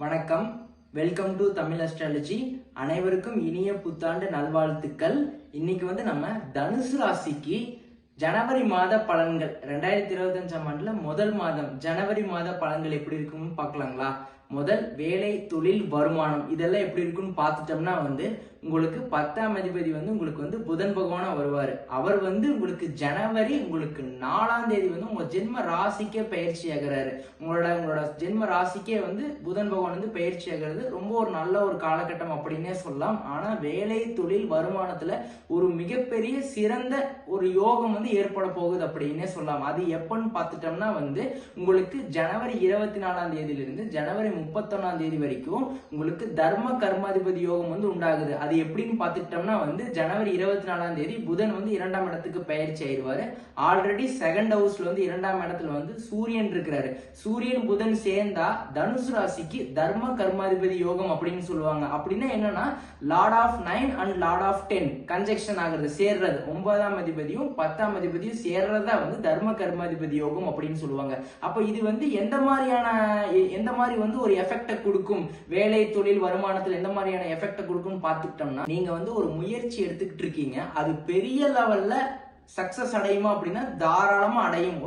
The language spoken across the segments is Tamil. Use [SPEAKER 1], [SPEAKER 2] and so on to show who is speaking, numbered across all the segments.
[SPEAKER 1] வணக்கம். Welcome to Tamil astrology. அனைவருக்கும் இனிய புத்தாண்டு நல்வாழ்த்துக்கள். இன்னைக்கு நம்ம தனுசு ராசிக்கு ஜனவரி மாத பலன்கள் 2025ஆம் ஆண்டுல முதல் மாதம் ஜனவரி மாத பலன்கள் எப்படி இருக்குன்னு பார்க்கலாங்களா? முதல் வேலை, தொழில், வருமானம் இதெல்லாம் எப்படி இருக்குன்னு பார்த்துட்டோம்னா உங்களுக்கு 10ஆம் அதிபதி உங்களுக்கு புதன் பகவானா வருவாரு. அவர் உங்களுக்கு ஜனவரி 4ஆம் தேதி உங்க ஜென்ம ராசிக்கே பயிற்சி ஆகிறாரு. உங்களோட ஜென்ம ராசிக்கே புதன் பகவான் பயிற்சி ஆகிறது ரொம்ப ஒரு நல்ல ஒரு காலகட்டம் அப்படின்னே சொல்லலாம். ஆனா வேலை, தொழில், வருமானத்துல ஒரு மிகப்பெரிய சிறந்த ஒரு யோகம் ஏற்பட போகுது அப்படின்னே சொல்லலாம். அது எப்பன்னு பார்த்துட்டோம்னா உங்களுக்கு ஜனவரி 24ஆம் தேதியிலிருந்து ஜனவரி 31ஆம் தேதி வரைக்கும் உங்களுக்கு தர்ம கர்மாதிபதி யோகம் உண்டாகுது. அது எப்படின்னு பார்த்துட்டோம்னா ஜனவரி 24ஆம் தேதி புதன் 2ஆம் இடத்துக்கு பயிற்சி ஆயிடுவாரு. ஆல்ரெடி செகண்ட் ஹவுஸ்ல 2ஆம் இடத்துல சூரியன் இருக்கிறாரு. சூரியன் புதன் சேர்ந்தா தனுசு ராசிக்கு தர்ம கர்மாதிபதி யோகம் அப்படின்னு சொல்லுவாங்க. அப்படின்னா என்னன்னா lord of 9 and lord of 10 conjunction ஆகுறது, சேர்றது. 9ஆம் அதிபதியும் 10ஆம் அதிபதியும் சேர்றதா தர்ம கர்மாதிபதி யோகம் அப்படின்னு சொல்லுவாங்க. அப்ப இது எந்த மாதிரி ஒரு எஃபெக்ட கொடுக்கும், வேலை, தொழில், வருமானத்துல எந்த மாதிரியான எஃபெக்ட கொடுக்கும் பார்த்துக்கிட்டோம்னா, நீங்க ஒரு முயற்சி எடுத்துக்கிட்டு இருக்கீங்க, அது பெரிய லெவல்ல சக்சஸ் அடையுமா அப்படின்னா தாராளமா அடையும்.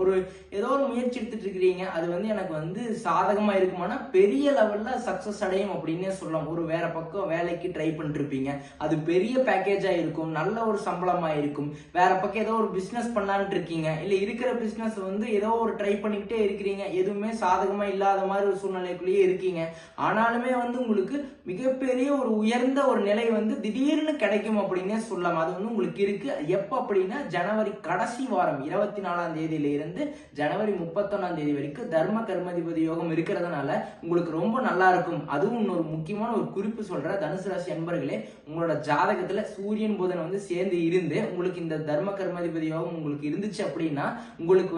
[SPEAKER 1] ஏதோ ஒரு முயற்சி எடுத்துட்டு இருக்கிறீங்க, அது எனக்கு சாதகமா இருக்குமானா பெரிய லெவல்ல சக்சஸ் அடையும் அப்படின்னே சொல்லலாம். ஒரு வேற பக்கம் வேலைக்கு ட்ரை பண்ணிட்டு இருப்பீங்க, அது பெரிய பேக்கேஜா இருக்கும், நல்ல ஒரு சம்பளமா இருக்கும். வேற பக்கம் ஏதோ ஒரு பிசினஸ் பண்ணலான்னு இருக்கீங்க, இல்ல இருக்கிற பிசினஸ் ஏதோ ஒரு ட்ரை பண்ணிக்கிட்டே இருக்கிறீங்க, எதுவுமே சாதகமா இல்லாத மாதிரி ஒரு சூழ்நிலைக்குள்ளேயே இருக்கீங்க. ஆனாலுமே உங்களுக்கு மிகப்பெரிய ஒரு உயர்ந்த ஒரு நிலை திடீர்னு கிடைக்கும் அப்படின்னே சொல்லலாம். அது உங்களுக்கு இருக்கு. எப்ப அப்படின்னா ஜனவரி கடைசி வாரம் 24ஆம் தேதியில இருந்து ஜனவரி 31ஆம் தேதி வரைக்கும் தர்ம கர்மாதிபதி யோகம் இருக்கிறதுனால உங்களுக்கு ரொம்ப நல்லா இருக்கும். அதுவும் இன்னொரு முக்கியமான ஒரு குறிப்பு சொல்ற தனுசு ராசி அன்பர்களே, உங்களோட ஜாதகத்துல சூரியன் புதன் சேர்ந்து இருந்து உங்களுக்கு இந்த தர்ம கர்மாதிபதி யோகம் உங்களுக்கு இருந்துச்சு அப்படின்னா உங்களுக்கு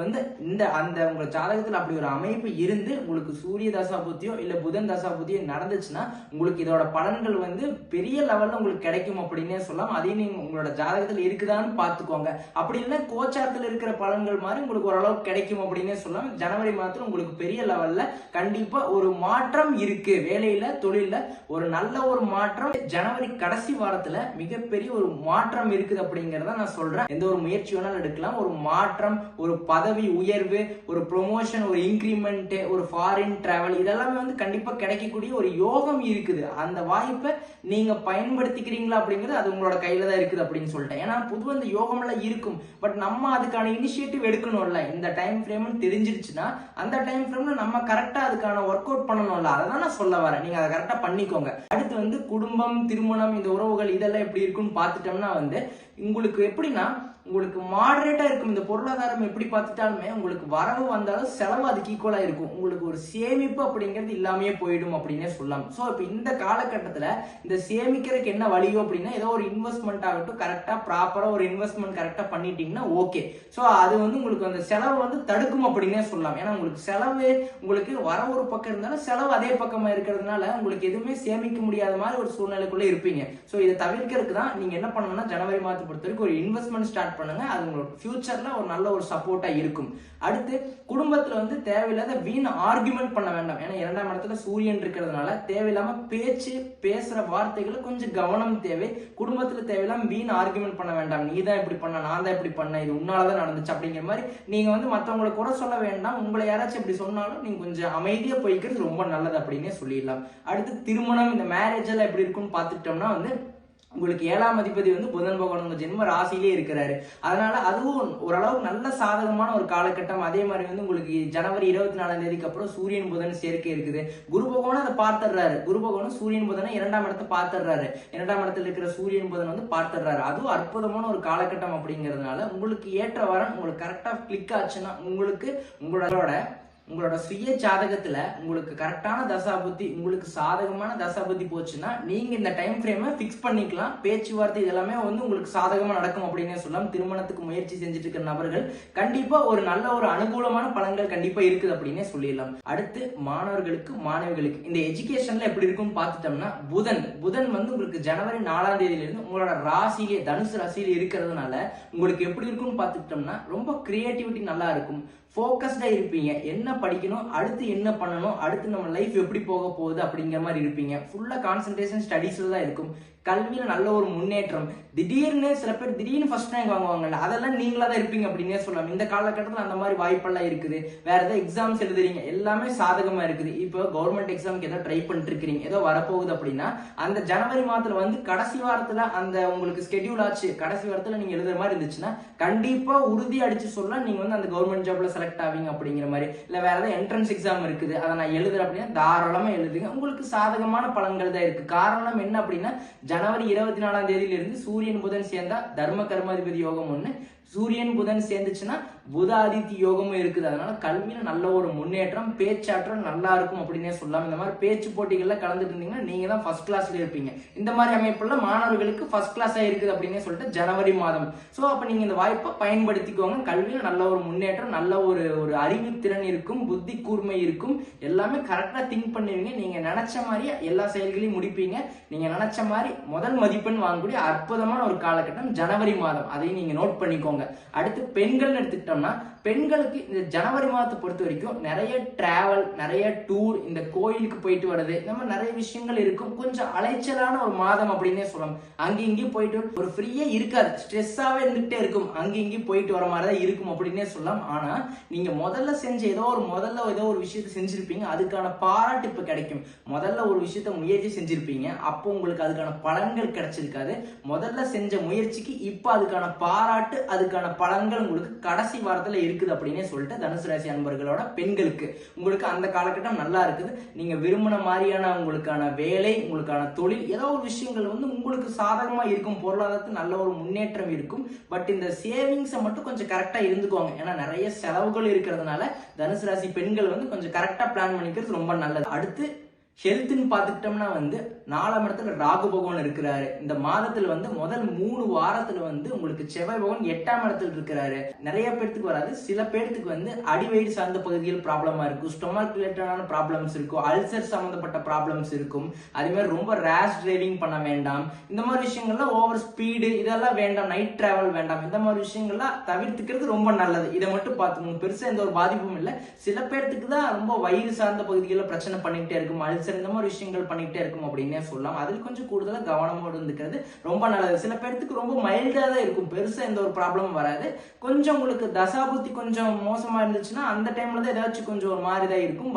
[SPEAKER 1] உங்க ஜாதகத்துல அப்படி ஒரு அமைப்பு இருந்து உங்களுக்கு சூரிய தசாபுத்தியோ இல்ல புதன் தசாபுத்தியோ நடந்துச்சுன்னா உங்களுக்கு இதோட பலன்கள் பெரிய லெவல்ல உங்களுக்கு கிடைக்கும் அப்படின்னே சொல்லலாம். அதையும் நீங்க உங்களோட ஜாதகத்துல இருக்குதான்னு பாத்துக்கோங்க. அப்படி இல்ல கோச்சாரத்துல இருக்கிற பலன்கள் மாதிரி உங்களுக்கு ஓரளவுக்கு கிடைக்கும் அப்படின்னே சொல்லலாம். ஜனவரி மாதத்துல உங்களுக்கு பெரிய லெவல்ல கண்டிப்பா ஒரு மாற்றம் இருக்கு. வேலையில, தொழில ஒரு நல்ல ஒரு மாற்றம் ஜனவரி கடைசி வாரத்துல மிகப்பெரிய ஒரு மாற்றம் இருக்குது அப்படிங்கறத நான் சொல்றேன். எந்த ஒரு முயற்சி வேணாலும் எடுக்கலாம். ஒரு மாற்றம், ஒரு பதவி உயர்வு, ஒரு ப்ரொமோஷன், ஒரு இன்கிரிமெண்ட், ஒரு ஃபாரின் டிராவல் இதெல்லாமே கண்டிப்பா கிடைக்கக்கூடிய ஒரு யோகம் இருக்குது. அந்த வாய்ப்பை நீங்க பயன்படுத்திக்கிறீங்களா அப்படிங்கிறது அது உங்களோட கையில தான் இருக்குது அப்படின்னு சொல்லிட்டேன். ஏன்னா பொதுவாக இந்த யோகம்ல இருக்கும், பட் நம்ம அதுக்கான இனிஷியேட்டிவ் எடுக்கணும்ல. இந்த டைம் ஃப்ரேம் தெரிஞ்சிருச்சுன்னா அந்த டைம் ஃப்ரேம்ல நம்ம கரெக்டா அதுக்கான ஒர்க் அவுட் பண்ணணும்ல. அதான் நான் சொல்ல வரேன். நீங்க அதை கரெக்டா பண்ணிக்கோங்க. அடுத்து குடும்பம், திருமணம், இந்த உறவுகள் இதெல்லாம் எப்படி இருக்குன்னு பார்த்துட்டோம்னா உங்களுக்கு எப்படின்னா உங்களுக்கு மாடரேட்டா இருக்கும். இந்த பொருளாதாரம் எப்படி பார்த்துட்டாலுமே உங்களுக்கு வரவு வந்தாலும் செலவு அதுக்கு ஈக்குவலா இருக்கும். உங்களுக்கு ஒரு சேமிப்பு அப்படிங்கிறது இல்லாமையே போயிடும் அப்படின்னே சொல்லலாம். சோ இப்ப இந்த காலகட்டத்துல இந்த சேமிக்கிறதுக்கு என்ன வழியோ அப்படின்னா ஏதோ ஒரு இன்வெஸ்ட்மெண்ட் ஆகட்டும், கரெக்டா ப்ராப்பரா ஒரு இன்வெஸ்ட்மெண்ட் கரெக்டா பண்ணிட்டீங்கன்னா ஓகே. சோ அது உங்களுக்கு அந்த செலவு தடுக்கும் அப்படின்னே சொல்லலாம். ஏன்னா உங்களுக்கு செலவு உங்களுக்கு வர ஒரு பக்கம் இருந்தாலும் செலவு அதே பக்கமா இருக்கிறதுனால உங்களுக்கு எதுவுமே சேமிக்க முடியாத மாதிரி ஒரு சூழ்நிலைக்குள்ள இருப்பீங்க. சோ இதை தவிர்க்கிறதுக்கு தான் நீங்க என்ன பண்ணணும்னா ஜனவரி மாதத்தை பொறுத்த வரைக்கும் ஒரு இன்வெஸ்ட்மெண்ட் ஸ்டார்ட் பண்ணுங்க. அது உங்களுக்கு ஃபியூச்சர்ல ஒரு நல்ல ஒரு சப்போர்ட்டா இருக்கும். அடுத்து குடும்பத்துல தேவையில்லாத வீண் ஆர்குமெண்ட் பண்ண வேண்டாம். ஏன்னா 2ஆம் இடத்துல சூரியன் இருக்கிறதுனால தேவையில்லாம பேசுற வார்த்தைகளை கொஞ்சம் கவனம் தேவை. குடும்பத்துல தேவையில்லாம வீண் ஆர்குமெண்ட் பண்ண வேண்டாம். நீ தான் இப்படி பண்ண, நான் தான் இப்படி பண்ண, இது உன்னாலதான் நடந்துச்சு அப்படிங்கிற மாதிரி நீங்க மத்தவங்களை கூட சொல்ல வேண்டாம். உங்களை யாராச்சும் இப்படி சொன்னாலும் நீங்க கொஞ்சம் அமைதியா போய்க்கிறது ரொம்ப நல்லது அப்படின்னே சொல்லிடலாம். அடுத்து திருமணம், இந்த மேரேஜ் எல்லாம் எப்படி இருக்குன்னு பார்த்துட்டோம்னா உங்களுக்கு 7ஆம் அதிபதி புதன் பகவான் உங்க ஜென்ம ராசியிலே இருக்கிறாரு. அதனால அதுவும் ஓரளவுக்கு நல்ல சாதகமான ஒரு காலகட்டம். அதே மாதிரி உங்களுக்கு ஜனவரி 24ஆம் தேதிக்கு அப்புறம் சூரியன் புதன் சேர்க்கை இருக்குது. குரு பகவான் அதை பார்த்துடுறாரு. குரு பகவான் சூரியன் புதனை 2ஆம் இடத்தை பார்த்துடுறாரு. 2ஆம் இடத்துல இருக்கிற சூரியன் புதன் பார்த்துடுறாரு. அதுவும் அற்புதமான ஒரு காலகட்டம் அப்படிங்கிறதுனால உங்களுக்கு ஏற்ற வரன் உங்களுக்கு கரெக்டா கிளிக் ஆச்சுன்னா உங்களுக்கு உங்களோட சுய ஜாதகத்துல உங்களுக்கு கரெக்டான தசாபுத்தி, உங்களுக்கு சாதகமான தசாபுத்தி போச்சுன்னா நீங்க இந்த டைம் ஃப்ரேமை பிக்ஸ் பண்ணிக்கலாம். பேச்சுவார்த்தை இதெல்லாமே உங்களுக்கு சாதகமா நடக்கும் அப்படின்னே சொல்லலாம். திருமணத்துக்கு முயற்சி செஞ்சுட்டு இருக்கிற நபர்கள் கண்டிப்பா ஒரு நல்ல ஒரு அனுகூலமான பலன்கள் கண்டிப்பா இருக்குது அப்படின்னே சொல்லிடலாம். அடுத்து மாணவர்களுக்கு, மாணவிகளுக்கு இந்த எஜுகேஷன்ல எப்படி இருக்குன்னு பார்த்துட்டோம்னா புதன் உங்களுக்கு ஜனவரி 4ஆம் தேதியிலிருந்து உங்களோட ராசியிலே தனுசு ராசியில இருக்கிறதுனால உங்களுக்கு எப்படி இருக்குன்னு பார்த்துட்டோம்னா ரொம்ப கிரியேட்டிவிட்டி நல்லா இருக்கும். ஃபோக்கஸ்டா இருப்பீங்க. என்ன படிக்கணும், அடுத்து என்ன பண்ணணும், அடுத்து நம்ம லைஃப் எப்படி போக போகுது அப்படிங்கிற மாதிரி இருப்பீங்க. ஃபுல்லா கான்சென்ட்ரேஷன் ஸ்டடீஸ்ல தான் இருக்கும். கல்வியில நல்ல ஒரு முன்னேற்றம். திடீர்னு சில பேர் திடீர்னு ஃபர்ஸ்ட் ரேங்க் வாங்குவாங்கல்ல, அதெல்லாம் நீங்களா தான் இருப்பீங்க அப்படின்னே சொல்லலாம். இந்த காலகட்டத்தில் அந்த மாதிரி வாய்ப்பெல்லாம் இருக்குது. வேற ஏதாவது எக்ஸாம்ஸ் எழுதுறீங்க, எல்லாமே சாதகமா இருக்குது. இப்போ கவர்மெண்ட் எக்ஸாமுக்கு ஏதோ ட்ரை பண்ணிட்டு இருக்கீங்க, ஏதோ வரப்போகுது அப்படின்னா அந்த ஜனவரி மாதத்துல வந்து கடைசி வாரத்துல அந்த உங்களுக்கு ஸ்கெடியூல் ஆச்சு, கடைசி வாரத்துல நீங்க எழுதுற மாதிரி இருந்துச்சுன்னா கண்டிப்பா உறுதி அடிச்சு சொல்லலாம் நீங்க வந்து அந்த கவர்மெண்ட் ஜாப்ல செலக்ட் ஆவீங்க அப்படிங்கிற மாதிரி. இல்ல வேற ஏதாவது என்ட்ரன்ஸ் எக்ஸாம் இருக்குது, அதை நான் எழுதுறேன் அப்படின்னா தாராளமா எழுதுங்க. உங்களுக்கு சாதகமான பலன்கள் தான் இருக்கு. காரணம் என்ன அப்படின்னா, ஜனவரி 24ஆம் தேதியிலிருந்து சூரியன் புதன் சேர்ந்தா தர்ம கர்மாதிபதி யோகம் ஒண்ணு, சூரியன் புதன் சேர்ந்துச்சுன்னா புத ஆதித்ய யோகமும் இருக்குது. அதனால கல்வியில நல்ல ஒரு முன்னேற்றம், பேச்சாற்றல் நல்லா இருக்கும் அப்படின்னே சொல்லலாம். இந்த மாதிரி பேச்சு போட்டிகள்ல கலந்துட்டு இருந்தீங்கன்னா நீங்க தான் ஃபர்ஸ்ட் கிளாஸ்ல இருப்பீங்க. இந்த மாதிரி அமைப்புல மாணவர்களுக்கு ஃபர்ஸ்ட் கிளாஸா இருக்குது அப்படின்னே சொல்லிட்டு ஜனவரி மாதம். சோ அப்ப நீங்க இந்த வாய்ப்பை பயன்படுத்திக்கோங்க. கல்வியில நல்ல ஒரு முன்னேற்றம், நல்ல ஒரு அறிவுத்திறன் இருக்கும், புத்தி கூர்மை இருக்கும், எல்லாமே கரெக்டா திங்க் பண்ணுவீங்க. நீங்க நினைச்ச மாதிரி எல்லா செயல்களையும் முடிப்பீங்க. நீங்க நினைச்ச மாதிரி முதல் மதிப்பெண் வாங்கக்கூடிய அற்புதமான ஒரு காலகட்டம் ஜனவரி மாதம். அதையும் நீங்க நோட் பண்ணிக்கோங்க. அடுத்து பெண்கள் எடுத்துக்கிட்டோம்னா, பெண்களுக்கு இந்த ஜனவரி மாதத்தை பொறுத்த வரைக்கும் நிறைய டிராவல், நிறைய டூர், இந்த கோயிலுக்கு போயிட்டு வர்றது, இந்த மாதிரி நிறைய விஷயங்கள் இருக்கும். கொஞ்சம் அலைச்சலான ஒரு மாதம் அப்படின்னே சொல்லலாம். அங்கேயும் இங்கேயும் போயிட்டு ஒரு ஃப்ரீயே இருக்காது, ஸ்ட்ரெஸ்ஸாவே இருந்துகிட்டே இருக்கும். அங்கேயும் இங்கேயும் போயிட்டு வர மாதிரி தான் இருக்கும் அப்படின்னே சொல்லலாம். ஆனா நீங்க முதல்ல செஞ்ச ஏதோ ஒரு விஷயத்தை செஞ்சிருப்பீங்க, அதுக்கான பாராட்டு இப்ப கிடைக்கும். முதல்ல ஒரு விஷயத்த முயற்சி செஞ்சிருப்பீங்க, அப்போ உங்களுக்கு அதுக்கான பலன்கள் கிடைச்சிருக்காது. முதல்ல செஞ்ச முயற்சிக்கு இப்ப அதுக்கான பாராட்டு, அதுக்கான பலன்கள் உங்களுக்கு கடைசி வாரத்துல இருக்குது அப்படின்னே சொல்லிட்டு தனுசு ராசி அன்பர்களோட பெண்களுக்கு உங்களுக்கு அந்த காலகட்டம் நல்லா இருக்குது. நீங்க விரும்பின மாதிரியான உங்களுக்கான வேலை, உங்களுக்கான தொழில், ஏதோ ஒரு விஷயங்கள் வந்து உங்களுக்கு சாதகமா இருக்கும். பொருளாதாரத்தில் நல்ல ஒரு முன்னேற்றம் இருக்கும். பட் இந்த சேவிங்ஸை மட்டும் கொஞ்சம் கரெக்டா இருந்துக்கோங்க. ஏன்னா நிறைய செலவுகள் இருக்கிறதுனால தனுசு ராசி பெண்கள் வந்து கொஞ்சம் கரெக்டா பிளான் பண்ணிக்கிறது ரொம்ப நல்லது. அடுத்து ஹெல்த்னு பார்த்துக்கிட்டோம்னா வந்து 4ஆம் இடத்துல ராகு பகவான் இருக்கிறாரு. இந்த மாதத்துல வந்து முதல் 3 வாரத்துல வந்து உங்களுக்கு செவ்வாய் பகவான் 8ஆம் இடத்துல இருக்கிறாரு. நிறைய பேருக்கு வராது, சில பேருக்கு வந்து அடிவயிறு சார்ந்த பகுதிகள் ப்ராப்ளமா இருக்கும், ஸ்டொமக் ரிலேட்டடான ப்ராப்ளம்ஸ் இருக்கும், அல்சர் சம்பந்தப்பட்ட ப்ராப்ளம்ஸ் இருக்கும். அதே மாதிரி ரொம்ப ரேஷ் டிரைவிங் பண்ண வேண்டாம். இந்த மாதிரி விஷயங்கள்லாம் ஓவர் ஸ்பீடு இதெல்லாம் வேண்டாம், நைட் டிராவல் வேண்டாம். இந்த மாதிரி விஷயங்கள்லாம் தவிர்த்துக்கிறது ரொம்ப நல்லது. இதை மட்டும் பார்த்துக்கணும். பெருசா எந்த ஒரு பாதிப்பும் இல்லை. சில பேருக்கு தான் ரொம்ப வயிறு சார்ந்த பகுதிகளில் பிரச்சனை பண்ணிக்கிட்டே இருக்கும், இந்த மாதிரி விஷயங்கள் பண்ணிக்கிட்டே இருக்கும் அப்படின்னே சொல்லலாம். அதில் கொஞ்சம் கூடுதலா கவனமோடு இருந்துக்கிறது ரொம்ப நல்லது. சில பேருக்கு ரொம்ப மைல்டா தான் இருக்கும், பெருசா எந்த ஒரு ப்ராப்ளமும் வராது. கொஞ்சம் உங்களுக்கு தசாபுத்தி கொஞ்சம் மோசமா இருந்துச்சுன்னா அந்த டைம்ல தான் ஏதாச்சும் கொஞ்சம் ஒரு மாதிரி தான் இருக்கும்.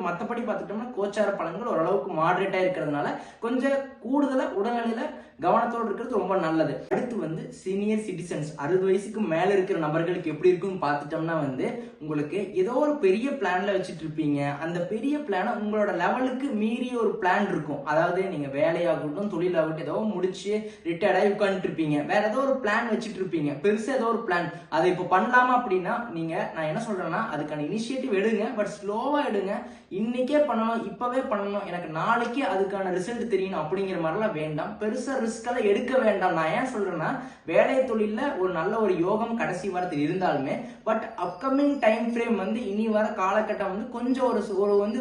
[SPEAKER 1] மற்றபடி பார்த்துட்டோம்னா கோச்சார பலன்கள் ஓரளவுக்கு மாடரேட்டா இருக்கிறதுனால கொஞ்சம் கூடுதலா உடல்நிலையில கவனத்தோடு இருக்கிறது ரொம்ப நல்லது. அடுத்து வந்து சீனியர் சிட்டிசன்ஸ், 60 வயசுக்கு மேல இருக்கிற நபர்களுக்கு எப்படி இருக்குன்னு பார்த்துட்டோம்னா வந்து உங்களுக்கு ஏதோ ஒரு பெரிய பிளான்ல வச்சுட்டு இருப்பீங்க. அந்த பெரிய பிளான உங்களோட லெவலுக்கு மீறிய ஒரு பிளான் இருக்கும். அதாவது நீங்க வேலையாகட்டும், தொழிலாகட்டும், ஏதோ முடிச்சு ரிட்டையர்ட் ஆகி உட்காந்துட்டு இருப்பீங்க. வேற ஏதோ ஒரு பிளான் வச்சுட்டு இருப்பீங்க, பெருசா ஏதோ ஒரு பிளான். அதை இப்ப பண்ணலாமா அப்படின்னா நான் என்ன சொல்றேன்னா அதுக்கான இனிஷியேட்டிவ் எடுங்க, பட் ஸ்லோவா எடுங்க. இன்னைக்கே பண்ணணும், இப்பவே பண்ணணும், எனக்கு நாளைக்கே அதுக்கான ரிசல்ட் தெரியணும் அப்படிங்கிற மாதிரிலாம் வேண்டாம். பெருசா ரிஸ்கெல்லாம் எடுக்க வேண்டாம். நான் ஏன் சொல்றேன்னா வேலை தொழில ஒரு நல்ல ஒரு யோகம் கடைசி வாரத்தில் இருந்தாலுமே பட் அப்கமிங் டைம் ஃப்ரேம் வந்து இனி வர காலகட்டம் வந்து கொஞ்சம்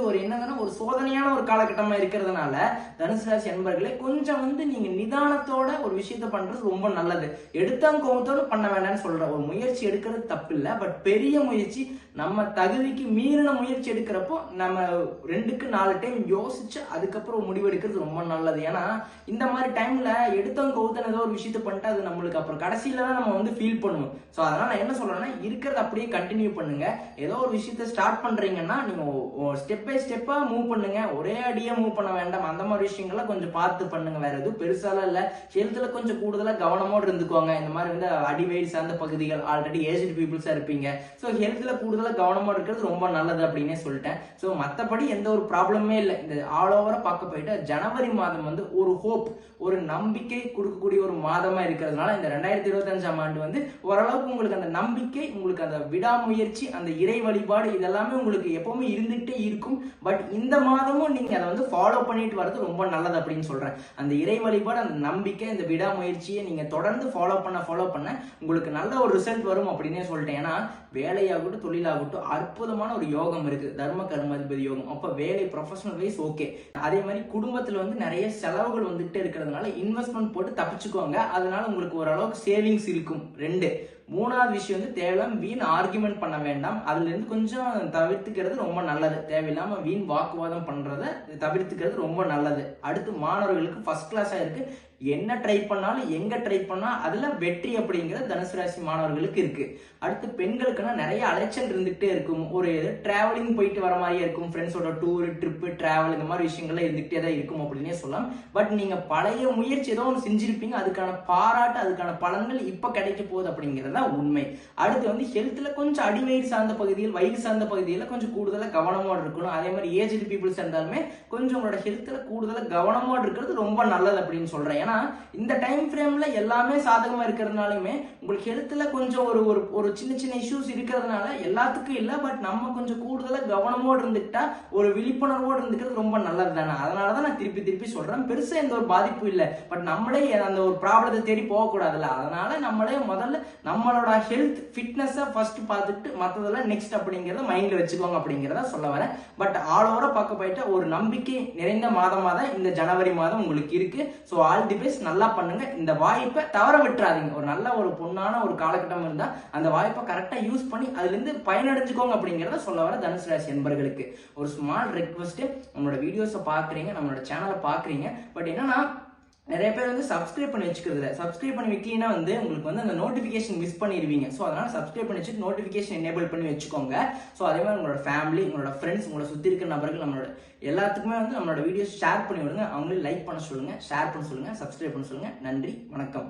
[SPEAKER 1] ஒரு என்னன்னா ஒரு சோதனையான ஒரு காலகட்டமா இருக்கிறதுனால தனுசு ராசி அன்பர்களே கொஞ்சம் வந்து நீங்க நிதானத்தோட ஒரு விஷயத்த பண்றது ரொம்ப நல்லது. எடுத்தாங்க கோபத்தோட பண்ண வேண்டாம்னு சொல்றேன். ஒரு முயற்சி எடுக்கிறது தப்பு இல்லை, பட் பெரிய முயற்சி நம்ம தகுதிக்கு மீறின முயற்சி எடுக்கிறப்போ நம்ம 2க்கு 4 டைம் யோசிச்சு அதுக்கப்புறம் முடிவெடுக்கிறது ரொம்ப நல்லது. ஏன்னா இந்த மாதிரி டைம்ல எடுத்தவங்க கவுத்தன ஏதோ ஒரு விஷயத்த பண்ணிட்டு அது நம்மளுக்கு அப்புறம் கடைசியில தான் நம்ம வந்து ஃபீல் பண்ணுவோம். ஸோ அதனால நான் என்ன சொல்றேன்னா இருக்கிறத அப்படியே கண்டினியூ பண்ணுங்க. ஏதோ ஒரு விஷயத்த ஸ்டார்ட் பண்றீங்கன்னா நீங்க ஸ்டெப் பை ஸ்டெப்பா மூவ் பண்ணுங்க, ஒரே அடியா மூவ் பண்ண வேண்டாம். அந்த மாதிரி விஷயங்கள்லாம் கொஞ்சம் பார்த்து பண்ணுங்க. வேற எதுவும் பெருசாலாம் இல்ல. ஹெல்த்ல கொஞ்சம் கூடுதலா கவனமோடு இருந்துக்குவாங்க. இந்த மாதிரி வந்து அடிவயிறு சார்ந்த பகுதிகள், ஆல்ரெடி ஏஜ்டு பீப்புள்ஸா இருப்பீங்க. ஸோ ஹெல்த்ல கூடுதலா கவனமா இருக்கிறது ரொம்ப நல்லது அப்படின்னே சொல்லிட்டேன். ஸோ மற்றபடி எந்த ஒரு ப்ராப்ளமே இல்லை. இந்த ஆல் ஓவரா பார்க்க போயிட்டு ஜனவரி மாதம் வந்து ஒரு ஹோப், ஒரு நம்பிக்கை கொடுக்கக்கூடிய ஒரு மாதமா இருக்கிறதுனால இந்த 2025ஆம் ஆண்டு வந்து ஓரளவுக்கு உங்களுக்கு அந்த நம்பிக்கை, உங்களுக்கு அந்த விடாமுயற்சி, அந்த இறை வழிபாடு இதெல்லாமே உங்களுக்கு எப்பவுமே இருந்துகிட்டே இருக்கும். பட் இந்த மாதமும் நீங்க அதை வந்து ஃபாலோ பண்ணிட்டு வர்றது ரொம்ப நல்லது அப்படின்னு சொல்றேன். அந்த இறை வழிபாடு, அந்த நம்பிக்கை, இந்த விடாமுயற்சியை நீங்க தொடர்ந்து ஃபாலோ பண்ண உங்களுக்கு நல்ல ஒரு ரிசல்ட் வரும் அப்படின்னே சொல்லிட்டேன். ஏன்னா வேலையாகட்டும் தொழிலாகட்டும் அற்புதமான ஒரு யோகம் இருக்கு, தர்ம கர்மாதிபதி யோகம். அப்ப வேலை ப்ரொஃபஷனல் வைஸ் ஓகே. அதே மாதிரி குடும்பத்துல வந்து நிறைய செலவுகள் வந்துகிட்டே இருக்கிறதுனால இன்வெஸ்ட்மெண்ட் போட்டு தப்பிச்சுக்கோங்க. அதனால உங்களுக்கு ஓரளவுக்கு சேவிங்ஸ் இருக்கும். 2 மூணாவது விஷயம் வந்து தேவையில்லாம வீண் ஆர்குமெண்ட் பண்ண வேண்டாம். அதுல இருந்து கொஞ்சம் தவிர்த்துக்கிறது ரொம்ப நல்லது. தேவையில்லாம வீண் வாக்குவாதம் பண்றதை தவிர்த்துக்கிறது ரொம்ப நல்லது. அடுத்து மாணவர்களுக்கு ஃபர்ஸ்ட் கிளாஸா இருக்கு. என்ன ட்ரை பண்ணாலும் எங்க ட்ரை பண்ணா அதுல வெற்றி அப்படிங்கிறது தனுசு ராசி மாணவர்களுக்கு இருக்கு. அடுத்து பெண்களுக்குன்னா நிறைய அலைச்சல் இருந்துகிட்டே இருக்கும். ஒரு டிராவலிங் போயிட்டு வர மாதிரியே இருக்கும். ஃப்ரெண்ட்ஸோட டூர் ட்ரிப் டிராவல் இந்த மாதிரி விஷயங்கள்லாம் இருந்துகிட்டே தான் இருக்கும் அப்படின்னே சொல்லலாம். பட் நீங்க பழைய முயற்சி ஏதோ ஒன்று செஞ்சிருப்பீங்க, அதுக்கான பாராட்டு அதுக்கான பலன்கள் இப்ப கிடைக்க போகுது அப்படிங்கிறதா உண்மை. அடுத்து வந்து ஹெல்த்ல கொஞ்சம் அடிவயிறு சார்ந்த பகுதியில் வயிறு சார்ந்த பகுதியில் கொஞ்சம் கூடுதலா கவனமோடு இருக்கணும். அதே மாதிரி ஏஜ்டு பீப்புள்ஸ் இருந்தாலுமே கொஞ்சம் உங்களோட ஹெல்த்ல கூடுதலா கவனமோடு இருக்கிறது ரொம்ப நல்லது அப்படின்னு சொல்றேன். இந்த டைம் ஃப்ரேம்ல எல்லாமே சாதகமா இருக்கிறதுனாலுமே உங்களுக்கு ஹெல்த்ல கொஞ்சம் ஒரு சின்ன சின்ன இஷ்யூஸ் இருக்கிறதுனால எல்லாத்துக்கும் இல்ல, பட் நம்ம கொஞ்சம் கூடுதலா கவனமோடு இருந்துட்டா ஒரு விழிப்புணர்வோடு இருந்துக்கிறது ரொம்ப நல்லது தானே. அதனாலதான் நான் திருப்பி திருப்பி சொல்றேன், பெருசா எந்த ஒரு பாதிப்பு இல்லை. பட் நம்மளே அந்த ஒரு ப்ராப்ளத்தை தேடி போக கூடாதுல்ல. அதனால நம்மளே முதல்ல நம்மளோட ஹெல்த் ஃபிட்னஸை ஃபர்ஸ்ட் பார்த்துட்டு மற்றதெல்லாம் நெக்ஸ்ட் அப்படிங்கிறத மைண்ட்ல வச்சுக்கோங்க அப்படிங்கிறத சொல்ல வரேன். பட் ஆல் ஓவரா பார்க்க போயிட்டு ஒரு நம்பிக்கை நிறைந்த மாதமா தான் இந்த ஜனவரி மாதம் உங்களுக்கு இருக்கு. ஸோ ஆல் தி பெஸ்ட், நல்லா பண்ணுங்க. இந்த வாய்ப்பை தவற விட்டுறாதீங்க. ஒரு நல்ல ஒரு பொண்ணான ஒரு காலகட்டம் இருந்தா அந்த வாய்ப்பை கரெக்டா யூஸ் பண்ணி அதுல இருந்து பயனடைஞ்சுக்கோங்க அப்படிங்கறத சொல்ல வர தனுசு ராசி என்பர்களுக்கு ஒரு ஸ்மால் ரெக்வெஸ்ட். நம்மளோட வீடியோஸை பாக்குறீங்க, நம்மளோட சேனலை பாக்குறீங்க, பட் என்னன்னா நிறைய பேர் வந்து சப்ஸ்கிரைப் பண்ணி வச்சுக்கிறது இல்லை. சப்ஸ்கிரைப் பண்ணி வைக்கலனா வந்து உங்களுக்கு வந்து அந்த நோட்டிஃபிகேஷன் மிஸ் பண்ணிடுவீங்க. ஸோ அதனால சப்ஸ்கிரைப் பண்ணி வச்சுட்டு நோட்டிஃபிகேஷன் எனேபிள் பண்ணி வச்சுக்கோங்க. ஸோ அதே மாதிரி உங்களோட ஃபேமிலி, உங்களோட ஃப்ரெண்ட்ஸ், உங்களோட சுற்றி இருக்கிற நபர்கள் நம்மளோட எல்லாத்துக்குமே வந்து நம்மளோட வீடியோஸ் ஷேர் பண்ணி விடுங்க. அவங்களே லைக் பண்ண சொல்லுங்க, ஷேர் பண்ண சொல்லுங்க, சப்ஸ்கிரைப் பண்ண சொல்லுங்க. நன்றி, வணக்கம்.